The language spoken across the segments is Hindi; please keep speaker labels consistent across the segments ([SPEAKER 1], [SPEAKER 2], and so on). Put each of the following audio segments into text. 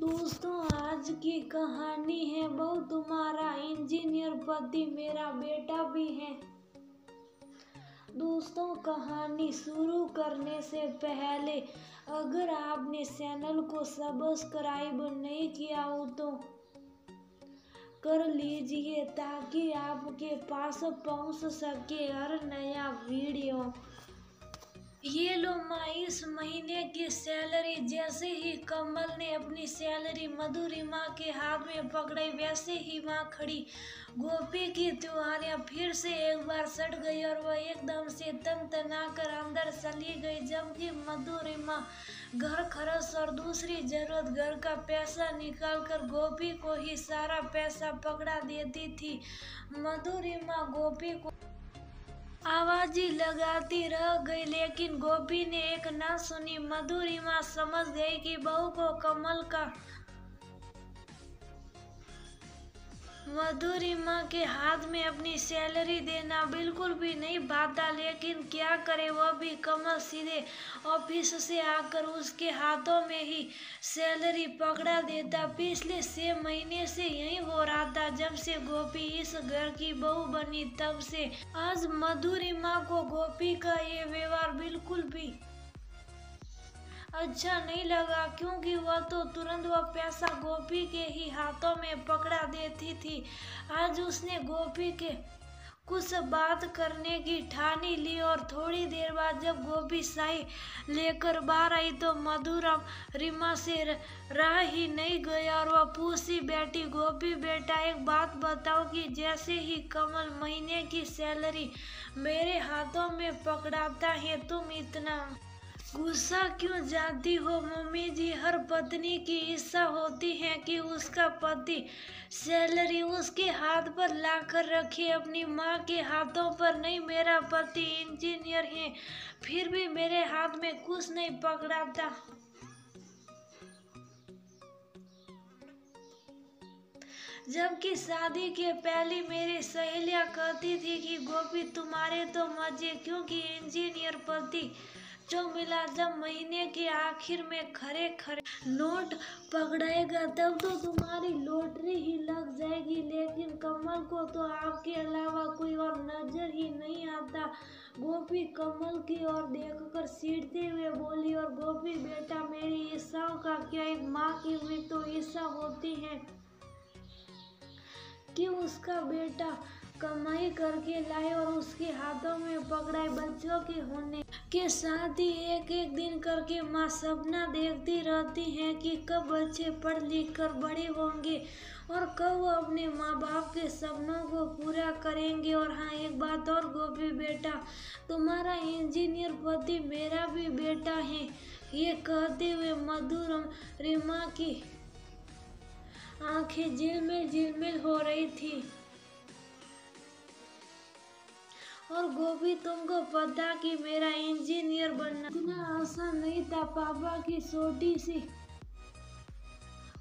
[SPEAKER 1] दोस्तों, आज की कहानी है बहू तुम्हारा इंजीनियर पति मेरा बेटा भी है। दोस्तों, कहानी शुरू करने से पहले अगर आपने चैनल को सब्सक्राइब नहीं किया हो तो कर लीजिए ताकि आपके पास पहुंच सके हर नया वीडियो। ये लो माँ, इस महीने की सैलरी। जैसे ही कमल ने अपनी सैलरी मधुरिमा के हाथ में पकड़ी वैसे ही माँ खड़ी गोपी की त्योहारियां फिर से एक बार सट गई और वह एकदम से तनतना कर अंदर चली गई। जबकि मधुरिमा घर खर्च और दूसरी जरूरत घर का पैसा निकाल कर गोपी को ही सारा पैसा पकड़ा देती थी। मधुरिमा गोपी को आवाजी लगाती रह गई, लेकिन गोपी ने एक ना सुनी। मधुरिमा समझ गई कि बहू को कमल का मधुरिमा के हाथ में अपनी सैलरी देना बिल्कुल भी नहीं भाता, लेकिन क्या करे वह भी। कमल सीधे ऑफिस से आकर उसके हाथों में ही सैलरी पकड़ा देता। पिछले 6 महीने से यही हो रहा था। जब से गोपी इस घर की बहू बनी तब से आज मधुरिमा को गोपी का ये व्यवहार बिल्कुल भी अच्छा नहीं लगा, क्योंकि वह तो तुरंत वह पैसा गोपी के ही हाथों में पकड़ा देती थी। आज उसने गोपी के कुछ बात करने की ठानी ली और थोड़ी देर बाद जब गोपी साई लेकर बाहर आई तो मधुरिमा से रह ही नहीं गया और वह पूछी बैठी, गोपी बेटा एक बात बताओ कि जैसे ही कमल महीने की सैलरी मेरे हाथों में पकड़ाता है तुम इतना गुस्सा क्यों जाती हो? मम्मी जी, हर पत्नी की इच्छा होती है कि उसका पति सैलरी उसके हाथ पर लाकर रखे, अपनी माँ के हाथों पर नहीं। मेरा पति इंजीनियर है फिर भी मेरे हाथ में कुछ नहीं पकड़ाता। जबकि शादी के पहले मेरी सहेलियां कहती थी कि गोपी तुम्हारे तो मजे, क्योंकि इंजीनियर पति जो मिला। जब महीने के आखिर में खरे खरे नोट पकड़ाएगा तब तो तुम्हारी लॉटरी ही लग जाएगी, लेकिन कमल को तो आपके अलावा कोई और नजर ही नहीं आता। गोपी कमल की ओर देखकर सीढ़ते हुए बोली, और गोपी बेटा मेरी इच्छाओं का क्या, एक माँ की भी तो इच्छा होती है कि उसका बेटा कमाई करके लाए और उसके हाथों में पकड़ाए। बच्चों के होने के साथ ही एक एक दिन करके माँ सपना देखती रहती है कि कब बच्चे पढ़ लिख कर बड़े होंगे और कब वो अपने माँ बाप के सपनों को पूरा करेंगे। और हाँ, एक बात और गोपी बेटा, तुम्हारा इंजीनियर पति मेरा भी बेटा है। ये कहते हुए मधुरिमा की आंखें झिलमिल हो रही थी। और गोपी, तुमको पता कि मेरा इंजीनियर बनना इतना आसान नहीं था। पापा की छोटी सी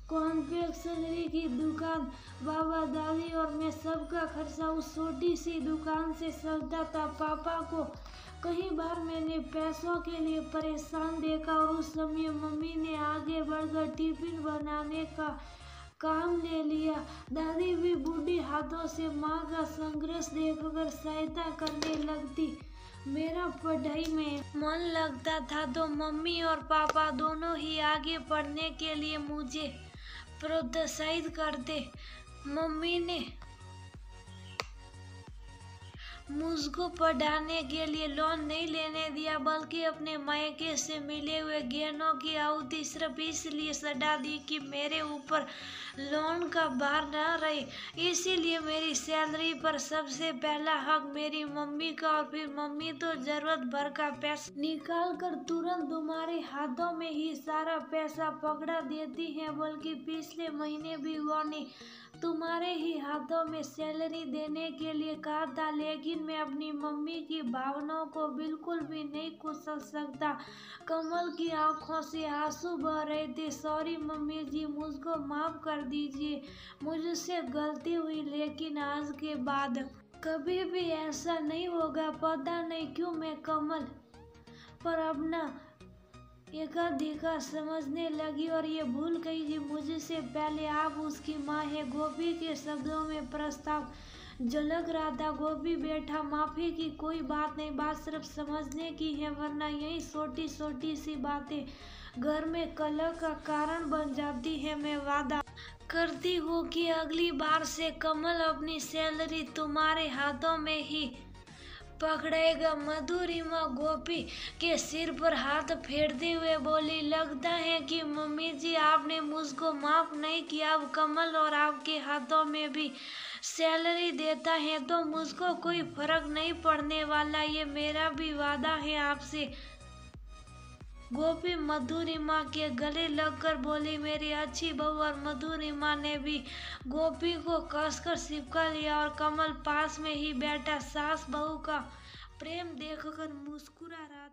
[SPEAKER 1] कॉन्फेक्शनरी की दुकान, बाबा दादी और मैं सबका खर्चा उस छोटी सी दुकान से चलता था। पापा को कई बार मैंने पैसों के लिए परेशान देखा और उस समय मम्मी ने आगे बढ़कर टिफिन बनाने का काम ले लिया। दादी भी बूढ़ी हाथों से माँ का संघर्ष देखकर सहायता करने लगती। मेरा पढ़ाई में मन लगता था तो मम्मी और पापा दोनों ही आगे पढ़ने के लिए मुझे प्रोत्साहित करते। मम्मी ने मुझको पढ़ाने के लिए लोन नहीं लेने दिया, बल्कि अपने मायके से मिले हुए गहनों की आहुति सिर्फ इसलिए सधा दी कि मेरे ऊपर लोन का भार न रहे। इसीलिए मेरी सैलरी पर सबसे पहला हक मेरी मम्मी का, और फिर मम्मी तो जरूरत भर का पैसा निकाल कर तुरंत तुम्हारे हाथों में ही सारा पैसा पकड़ा देती है। बल्कि पिछले महीने भी उन्होंने तुम्हारे ही हाथों में सैलरी देने के लिए कहा था, लेकिन मैं अपनी मम्मी की भावनाओं को बिल्कुल भी नहीं कुचल सकता। कमल की आंखों से आंसू बह रहे थे। सॉरी मम्मी जी, मुझको माफ कर दीजिए, मुझसे गलती हुई, लेकिन आज के बाद कभी भी ऐसा नहीं होगा। पता नहीं क्यों मैं कमल पर अपना एकाधिका समझने लगी और ये भूल गई कि मुझसे पहले आप उसकी माँ है। गोपी के शब्दों में प्रस्ताव झलक रहा था। गोपी बैठा, माफी की कोई बात नहीं, बात सिर्फ समझने की है, वरना यही छोटी छोटी सी बातें घर में कलह का कारण बन जाती है। मैं वादा करती हूँ कि अगली बार से कमल अपनी सैलरी तुम्हारे हाथों में ही पकड़ेगा। मधुरिमा गोपी के सिर पर हाथ फेरते हुए बोली, लगता है कि मम्मी जी आपने मुझको माफ नहीं किया। अब कमल और आपके हाथों में भी सैलरी देता है तो मुझको कोई फर्क नहीं पड़ने वाला, ये मेरा भी वादा है आपसे। गोपी मधुरिमा के गले लगकर बोली, मेरी अच्छी बहू। और मधुरिमा ने भी गोपी को कसकर चिपका लिया और कमल पास में ही बैठा सास बहू का प्रेम देखकर मुस्कुरा रहा